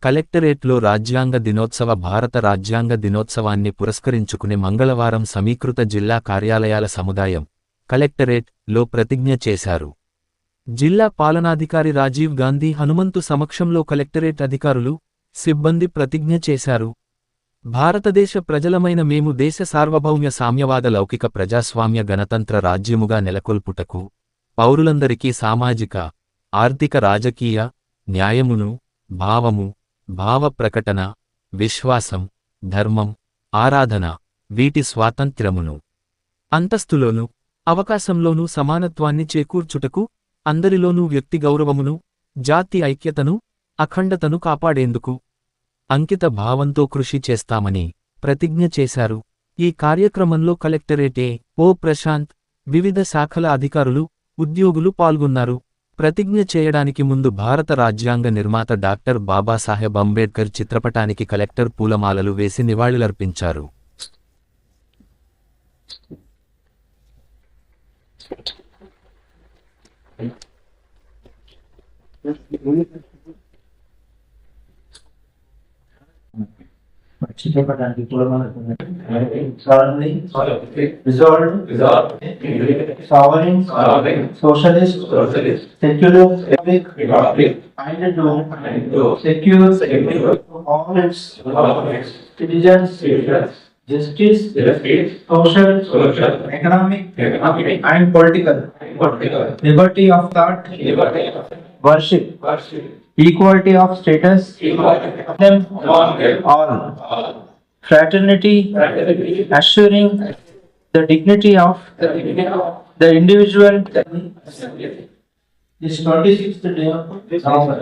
కలెక్టరేట్లో రాజ్యాంగ దినోత్సవ భారత రాజ్యాంగ దినోత్సవాన్ని పురస్కరించుకుని మంగళవారం సమీకృత జిల్లా కార్యాలయాల సముదాయం కలెక్టరేట్ లో ప్రతిజ్ఞ చేశారు. జిల్లా పాలనాధికారి రాజీవ్ గాంధీ హనుమంతు సమక్షంలో కలెక్టరేట్ అధికారులు, సిబ్బంది ప్రతిజ్ఞ చేశారు. భారతదేశ ప్రజలమైన మేము దేశ సార్వభౌమ్య సామ్యవాద లౌకిక ప్రజాస్వామ్య గణతంత్ర రాజ్యముగా నెలకొల్పుటకు పౌరులందరికీ సామాజిక, ఆర్థిక రాజకీయ న్యాయమును, భావము, భావ ప్రకటన, విశ్వాసం, ధర్మం, ఆరాధన వీటి స్వాతంత్ర్యమును, అంతస్తులోనూ అవకాశంలోనూ సమానత్వాన్ని చేకూర్చుటకు అందరిలోనూ వ్యక్తి గౌరవమును, జాతి ఐక్యతను, అఖండతను కాపాడేందుకు అంకిత భావంతో కృషి చేస్తామని ప్రతిజ్ఞ చేశారు. ఈ కార్యక్రమంలో కలెక్టరేట్ ఓ ప్రశాంత్, వివిధ శాఖల అధికారులు, ఉద్యోగులు పాల్గొన్నారు. ప్రతిజ్ఞ చేయడానికి ముందు భారత రాజ్యాంగ నిర్మాత డాక్టర్ బాబాసాహెబ్ అంబేడ్కర్ చిత్రపటానికి కలెక్టర్ పూలమాలలు వేసి నివాళులర్పించారు. చిత్రపటానికి solemnly resolved sovereign socialist secular republic and to secure all its citizens justice, social, economic and political liberty of thought, worship, equality of status them all, fraternity, assuring the dignity of the individual. This 26th day of November